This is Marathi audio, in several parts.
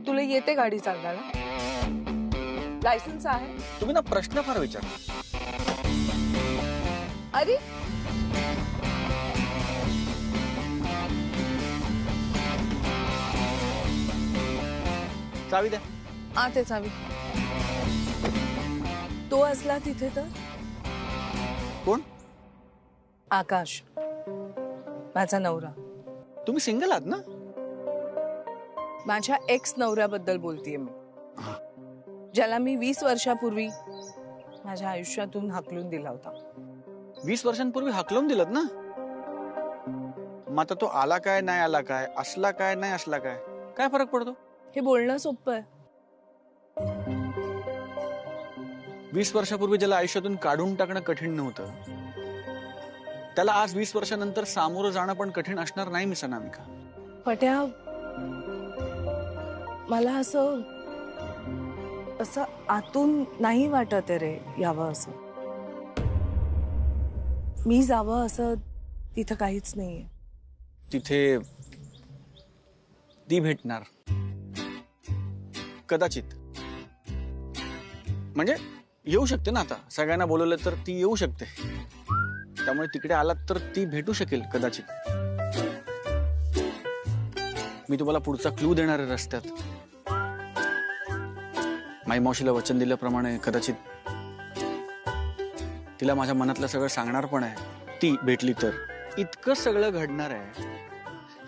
तुला येते गाडी चालवायला? लायसन्स आहे? तुम्ही ना प्रश्न फार विचारता. अरे चावी द्या. आते चावी. तो असला तिथे तर? कोण? आकाश, माझा नवरा. तुम्ही सिंगल आहात ना? माझ्या एक्स नवऱ्याबद्दल बोलतेय मी, ज्याला मी 20 वर्षापूर्वी माझ्या आयुष्यातून हाकलून दिला होता. 20 वर्षांपूर्वी हाकलून दिलत ना? मग आता तो आला काय नाही आला काय, असला काय नाही असला काय, काय फरक पडतो? हे बोलणं सोपं आहे. 20 वर्षापूर्वी ज्याला आयुष्यातून काढून टाकणं कठीण नव्हतं, त्याला आज 20 वर्षानंतर सामोरं जाणं पण कठीण असणार नाही मिस अनामिका. पट्या, मला असं आतून नाही वाटत आहे रे यावं असं. मी जावं असं तिथं काहीच नाहीये. तिथे ती भेटणार कदाचित. म्हणजे येऊ शकते ना, आता सगळ्यांना बोलवलं तर ती येऊ शकते. त्यामुळे तिकडे आलात तर ती भेटू शकेल कदाचित. मी तुम्हाला पुढचा क्लू देणार आहे रस्त्यात. माई मावशीला वचन दिल्याप्रमाणे कदाचित तिला माझ्या मनातलं सगळं सांगणार पण आहे. ती भेटली तर इतकं सगळं घडणार आहे,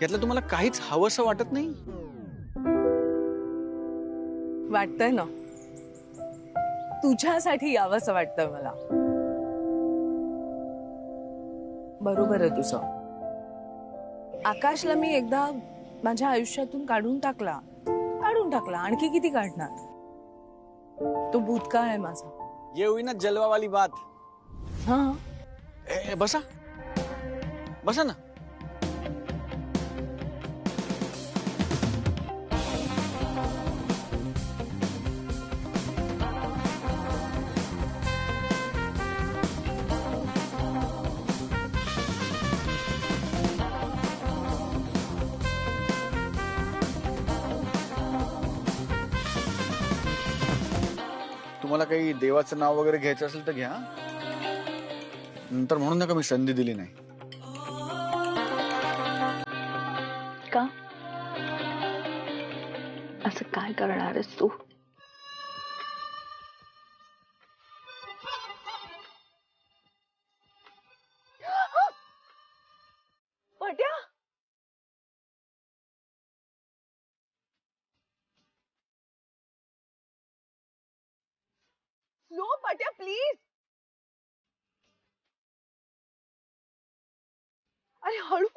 यातलं तुम्हाला काहीच हवंसं वाटत नाही? वाटतंय ना, तुझ्यासाठी यावंसं वाटतंय मला. बरोबर आहे तुझं. आकाशला मी एकदा माझ्या आयुष्यातून काढून टाकला. आणखी किती काढणार? तो भूतकाळ आहे माझा. ये हुई ना जलवा वाली बात. हाँ, बसा बसा ना. तुम्हाला काही देवाचं नाव वगैरे घ्यायचं असेल तर घ्या. नंतर म्हणून नका मी संधी दिली नाही. का? असं काय करणार आहेस तू? पट्या, नो पट्या प्लीज. अरे हळू.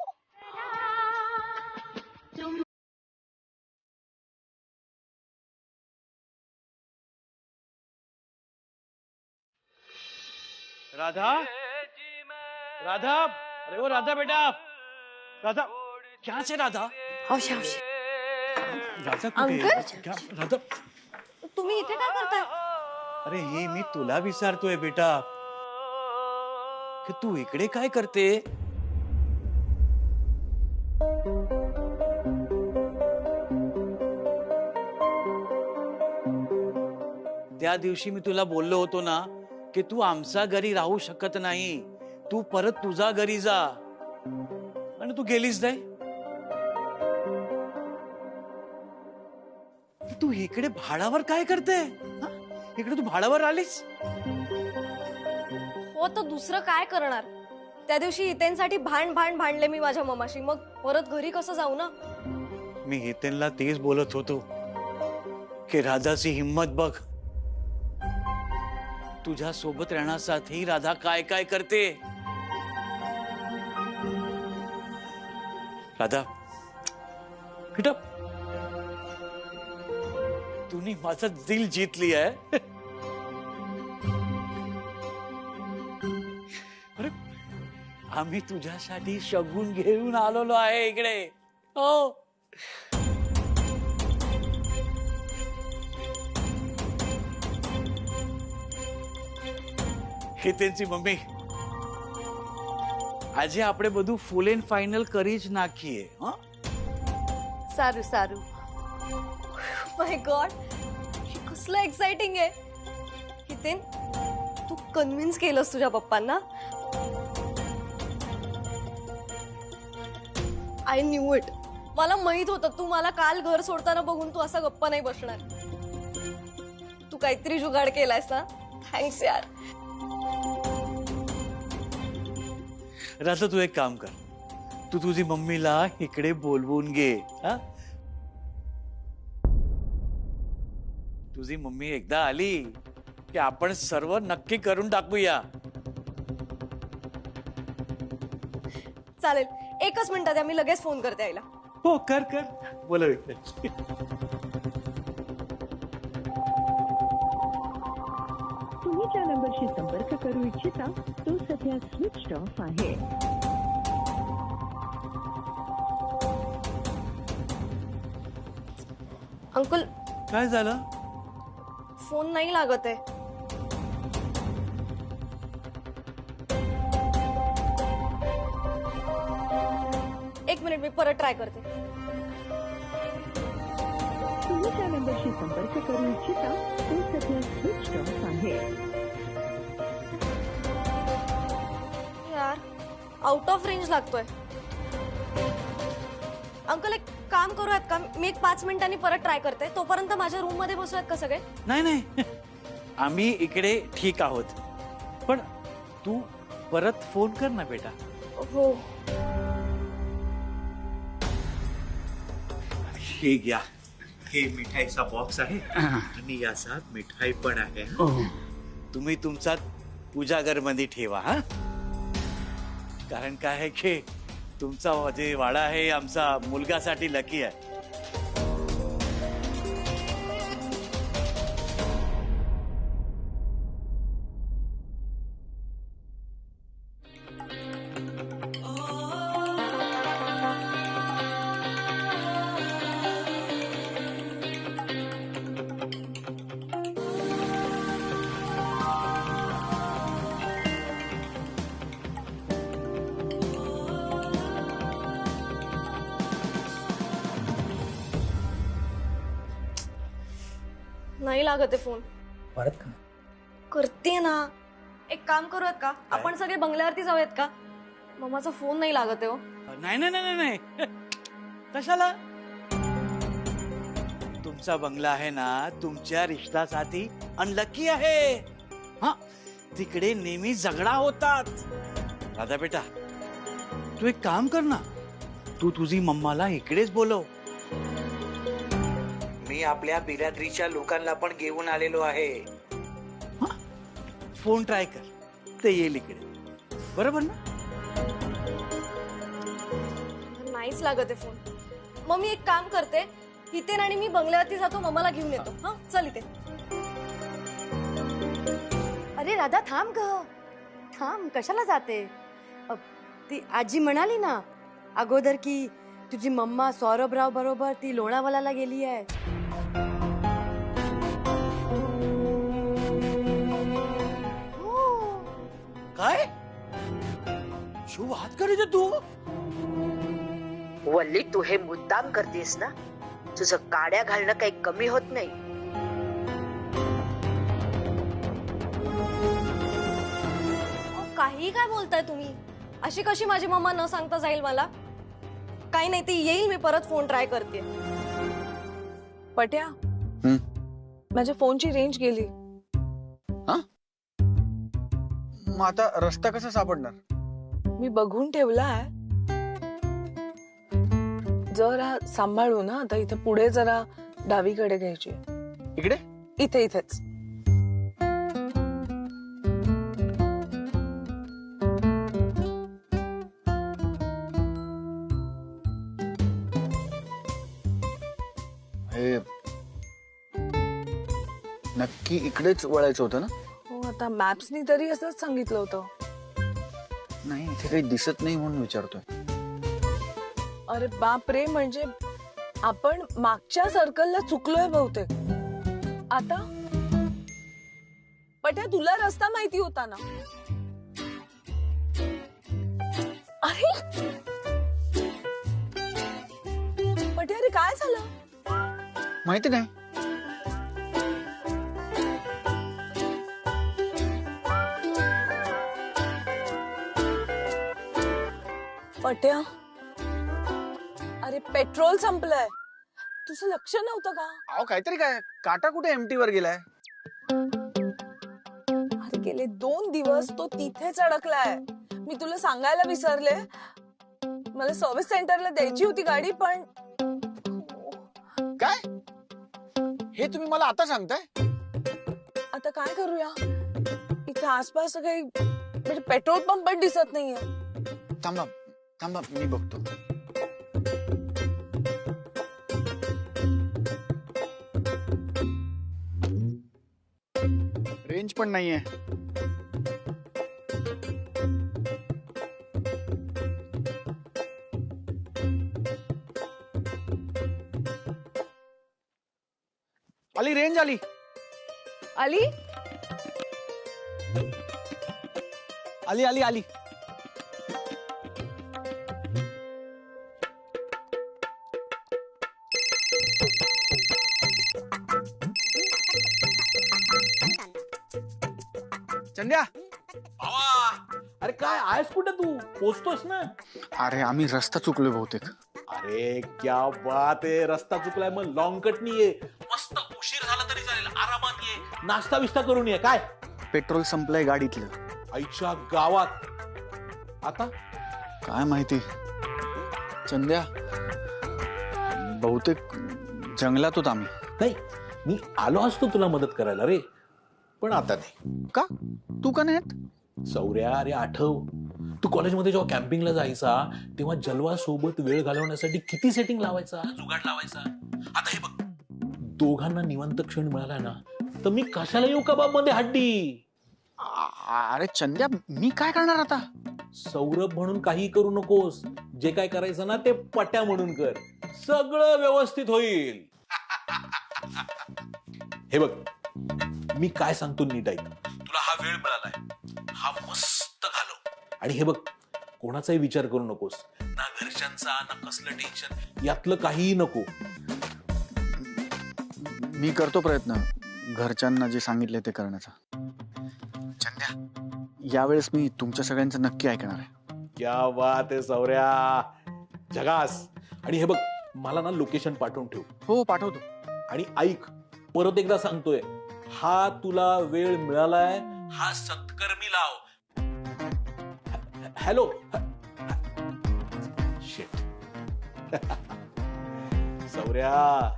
राधा, राधा, अरे वो राधा बेटा, राधा, क्या से राधा? हौशी हौशी. राधा कुठे आहे? क्या राधा? तुम्ही इथे काय करताय? अरे हे मी तुला विचारतोय बेटा, की तू इकडे काय करते? त्या दिवशी मी तुला बोललो होतो ना की तू आमच्या घरी राहू शकत नाही, तू परत तुझ्या घरी जा. आणि तू गेलीस नाही. तू इकडे भाडावर काय करते? इकडे तू भाडावर आलीस? हो तर दुसरं काय करणार? त्या दिवशी हितेंसाठी भांडले मी माझ्या ममाशी. मग परत घरी कसं जाऊ ना? मी हितेनला तेच बोलत होतो की राधाची हिम्मत बघ. तुझ्या सोबत राहण्यासाठी राधा काय काय करते. राधा बेटा, तूने माझं दिल जीतली आहे. अरे आम्ही तुझ्यासाठी शगुन घेऊन आलेलो आहे इकडे. हो, हितेनची मम्मी, આજે આપણે બધું ફૂલ એન્ડ ફાઇનલ કરી જ નાખીએ. હા, सारू सारू. माय गॉड, कसलं एक्साइटिंग आहे. हितेन, तू कन्व्हिन्स केलंस तुझ्या पप्पांना. I knew it. मला माहित होतं तू मला काल घर सोडताना बघून तू असा गप्पा नाही बसणार. तू काहीतरी जुगाड केलायस ना. थँक्स यार. राधा, तू एक काम कर, तू तुझी मम्मीला इकडे बोलवून घे. हा, तुझी मम्मी एकदा आली की आपण सर्व नक्की करून टाकूया. चालेल, एकच मिनिटात या, मी लगेच फोन करते आईला. हो, कर कर, बोलव इकडे. तुम्ही ज्या नंबरशी संपर्क करू इच्छिता तो सध्या स्विच ऑफ आहे. अंकुल, काय झालं? फोन नाही लागत आहे. एक मिनिट, मी परत ट्राय करते. तुम्ही ज्या नंबरशी संपर्क करू इच्छिता तो सध्या स्विच ऑफ आहे. यार, आउट ऑफ रेंज लागतोय. अंकल, एक काम करूयात का, मी एक 5 मिनिटांनी परत ट्राय करते. तोपर्यंत माझ्या रूम मध्ये बसूयात का सगळे? नाही नाही, आम्ही इकडे ठीक आहोत, पण तू परत फोन कर ना बेटा. हो. हे घ्या, हे मिठाईचा बॉक्स आहे आणि याच्यात मिठाई पण आहे. तुम्ही तुमचा पूजागर मध्ये ठेवा. हा, कारण काय आहे की तुमचा जे वाडा आहे आमचा मुलगासाठी लकी आहे. नाही लागत आहे फोन. परत का? करते ना. एक काम करूयात का, आपण सगळे बंगल्यावरती जाऊयात का? मम्माचा फोन नाही लागत आहे. हो, नाही नाही नाही नाही, कशाला? तुमचा बंगला आहे ना तुमच्या रिश्तासाठी अनलकी आहे. हा, तिकडे नेहमी झगडा होतात. राधा बेटा, तू एक काम कर ना, तू तुझी मम्माला इकडेच बोलव. मी आपल्या बिरादरीच्या लोकांना पण घेऊन आलेलो आहे. फोन ट्राय कर, ते येईल इकडे. बरोबर ना? नाहीच लागत आहे फोन. मग मी एक काम करते, हितेन आणि मी बंगल्यावरती जातो, मम्माला घेऊन येतो. हा, चल इथे. अरे राधा, थांब ग, थांब. कशाला जाते? ती आजी म्हणाली ना अगोदर की तुझी मम्मा सौरभराव बरोबर ती लोणावळ्याला गेली आहे. काय शुभ हात करायचं तू? वल्ली, तू हे मुद्दाम करतेस ना? तुझं काड्या घालणं काही कमी होत नाही. काही काय बोलताय तुम्ही? अशी कशी माझी मम्मा न सांगता जाईल मला? काही नाही, ती येईल, मी परत फोन ट्राय करते. पट्या, माझ्या फोनची रेंज गेली. मग आता रस्ता कसा सापडणार? मी बघून ठेवलाय. जरा सांभाळू ना. आता इथे पुढे जरा डावीकडे घ्यायची. इकडे? इथे इथेच. हे नक्की इकडेच वळायचं होतं ना? हो, आता मॅप्सनी तरी असंच सांगितलं होतं. नाही, इथे काही दिसत नाही म्हणून विचारतोय. अरे बाप रे, म्हणजे आपण मागच्या सर्कलला चुकलोय बहुतेक. आता पट्या, तुला रस्ता माहिती होता ना? अरे पट्या, अरे काय झालं? माहिती नाही. पट्या, अरे पेट्रोल संपलंय. तुझं लक्ष नव्हतं का? अहो काहीतरी काय, काटा कुठे एमटी वर गेलाय. अरे गेले 2 दिवस तो तिथेच अडकलाय. मी तुला सांगायला विसरले. मला सर्व्हिस सेंटरला द्यायची होती गाडी, पण काय हे तुम्ही मला आता सांगताय? आता काय करूया? इथे आसपास काही म्हणजे पेट्रोल पंप पण दिसत नाहीये. थांबा थांबा, मी बघतो. रेंज पण नाहीये. आली रेंज आली. आली आली आली आली. चंद्या, अरे काय आहेस कुठे तू? पोचतोस ना? अरे आम्ही रस्ता चुकलोय बहुतेक. अरे क्या बात आहे, रस्ता चुकलाय मग लॉंग कट नाहीये. मस्त उशीर झाला तरी चालेल, आरामात ये, नाश्ता विस्ता करून ये. काय पेट्रोल संपलंय गाडीतलं. आईच्या गावात आता काय माहिती चंद्या, बहुतेक जंगलात होत आम्ही. नाही, मी आलो असतो तुला मदत करायला रे, पण आता नाही. का? तू का नाही? सौर्या, अरे आठव, तू कॉलेजमध्ये जेव्हा कॅम्पिंगला जायचा तेव्हा जलवा सोबत वेळ घालवण्यासाठी किती सेटिंग लावायचा, जुगाड लावायचा. आता हे बघ, दोघांना निवांत क्षण मिळाला ना, तर मी कशाला येऊ कबाब हड्डी. अरे चंद्या, मी काय करणार आता? सौरभ म्हणून काही करू नकोस. जे काय करायचं ना ते पट्या म्हणून कर, सगळं व्यवस्थित होईल. हे बघ, मी काय सांगतो नीट ऐक. तुला हा वेळ मिळालाय, हा मस्त घालव. आणि हे बघ, कोणाचाही विचार करू नकोस, ना घरच्यांचा ना कसलं टेन्शन, यातलं काहीही नको. मी करतो प्रयत्न घरच्यांना जे सांगितले ते करण्याचा. चंद्या, यावेळेस मी तुमच्या सगळ्यांचं नक्की ऐकणार आहे. क्या बात आहे सौर्या, झगास. आणि हे बघ, मला ना लोकेशन पाठवून ठेव. हो पाठवतो. आणि ऐक, परत एकदा सांगतोय, हा तुला वेळ मिळालाय, हा सत्कर्मी लाव. Hello, shit. सौर्या,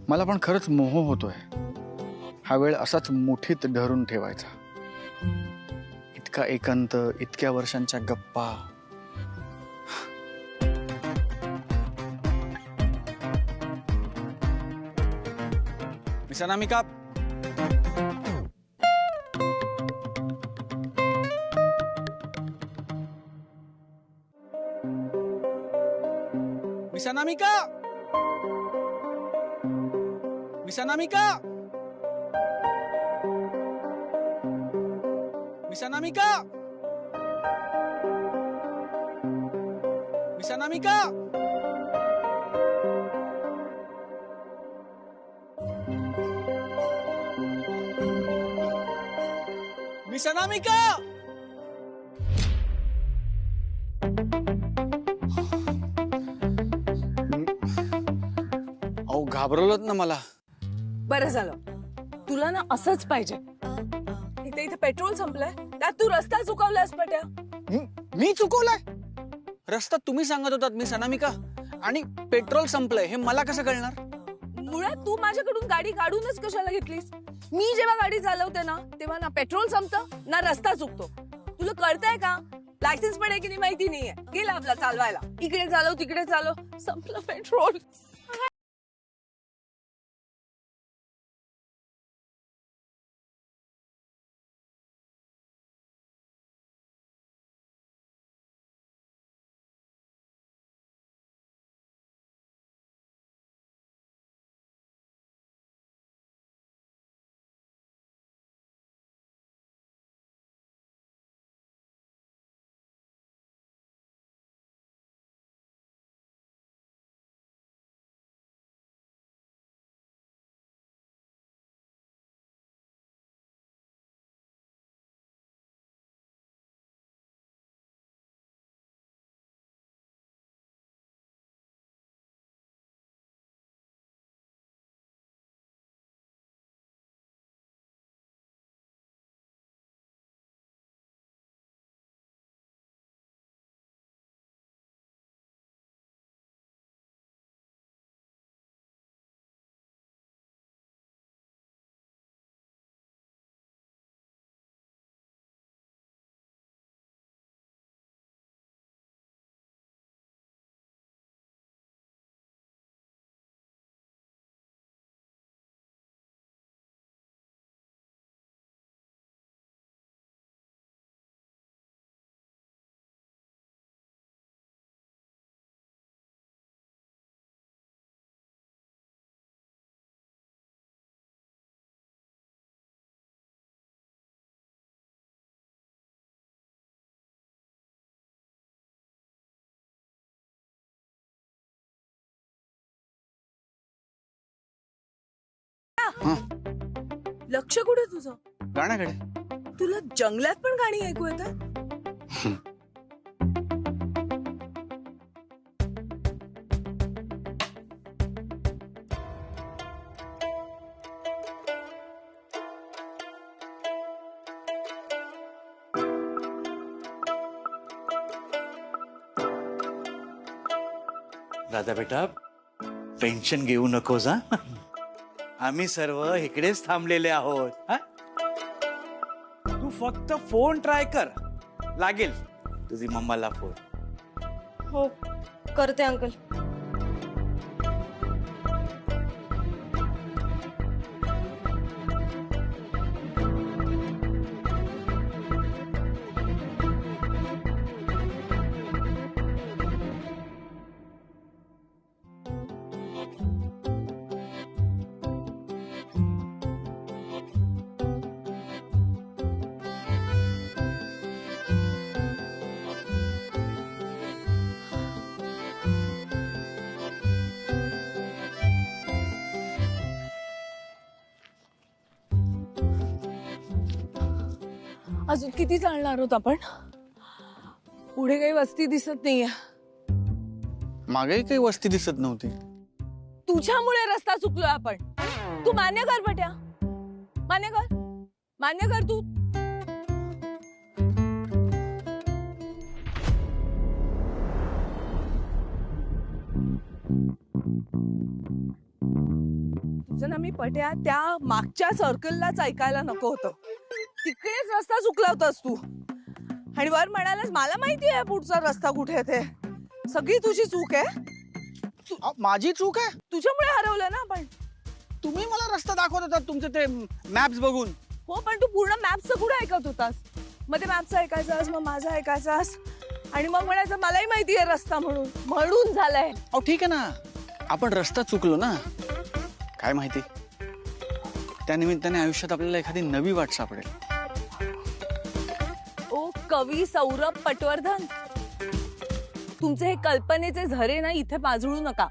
मला पण खरंच मोह होतोय. हा वेळ असाच मुठीत धरून ठेवायचा. इतका एकांत, इतक्या वर्षांच्या गप्पा. मिस अनामिका, मिस अनामिका, मिस अनामिका, मिस अनामिका, मिस अनामिका. मिस अनामिका. अहो घाबरवलत ना मला. बरं झालं. तुला ना असंच पाहिजे. इथे इथे पेट्रोल संपलंय, त्यात तू रस्ता चुकवलास पट्या. मी चुकवलाय? रस्ता तुम्ही सांगत होतात मिस अनामिका, आणि पेट्रोल संपलंय हे मला कसं कळणार? मुळात तू माझ्याकडून गाडी काढूनच कशाला घेतलीस? मी जेव्हा गाडी चालवते ना, तेव्हा ना पेट्रोल संपतं ना रस्ता चुकतो. तुला कळतंय का? लायसन्स पण आहे की नाही माहिती नाहीये. गेला आपला चालवायला, इकडे चालव तिकडे चालव, संपलं पेट्रोल. हा. लक्ष कुठे तुझं? गाण्याकडे. तुला जंगलात पण गाणी ऐकू येतात? राधा बेटा, टेन्शन घेऊ नकोस हा. आम्ही सर्व इकडेच थांबलेले आहोत हा? तू फक्त फोन ट्राय कर, लागेल तुझी मम्माला फोन. हो करते अंकल. अजून किती चालणार आहोत आपण? पुढे काही वस्ती दिसत नाहीये. मागेही काही वस्ती दिसत नव्हती. तुझ्यामुळे रस्ता चुकलोय आपण. तू मान्य कर पट्या, मान्य कर, मान्य कर तू. तुझं ना मी पट्या त्या मागच्या सर्कललाच ऐकायला नको होतं. तिकडेच रस्ता चुकला होतास तू. आणि वर म्हणालास मला माहिती आहे पुढचा रस्ता कुठे आहे ते. सगळी तुझी चूक आहे. माझी चूक आहे? तुझ्यामुळे हरवलं ना आपण. तुम्ही मला रस्ता दाखवत होतात तुमचे ते मॅप्स बघून. हो पण तू पूर्ण मॅपचं कुठं ऐकत होतास? मग ते मॅपचं ऐकायचास, मग माझं ऐकायचास, आणि मग म्हणायचं मलाही माहिती आहे रस्ता म्हणून. म्हणून झालंय. अहो ठीक आहे ना, आपण रस्ता चुकलो ना. काय माहिती, त्या निमित्ताने आयुष्यात आपल्याला एखादी नवी वाट सापडेल. ओ कवी सौरभ पटवर्धन, तुमचे हे कल्पनेचे झरे ना इथे पाजळू नका.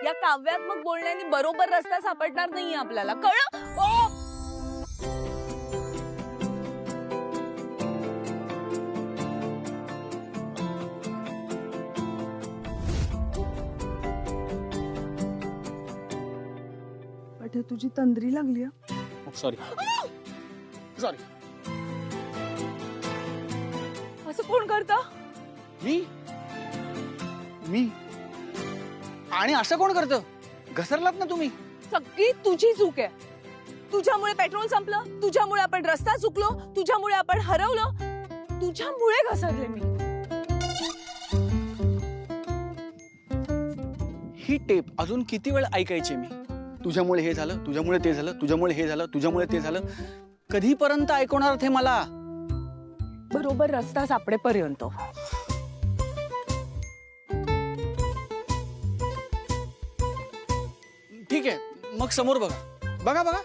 या काव्यात्मक बोलण्याने बरोबर रस्ता सापडणार नाहीये आपल्याला, कळलं? ओ पटे तुझी तंद्री लागली. Sorry sorry. असं कोण करतं? मी मी आणि असं कोण करतं? घसरलात ना तुम्ही. सगळी तुझी चूक आहे. तुझ्यामुळे पेट्रोल संपलं, तुझ्यामुळे आपण रस्ता चुकलो, तुझ्यामुळे आपण हरवलं, तुझ्यामुळे घसरले मी. ही टेप अजून किती वेळ ऐकायची मी? तुझ्यामुळे हे झालं, तुझ्यामुळे ते झालं, तुझ्यामुळे हे झालं, तुझ्यामुळे ते झालं. कधीपर्यंत ऐकवणार ते मला? बरोबर रस्ता सापडेपर्यंत. ठीक आहे, मग समोर बघा. बघा बघा,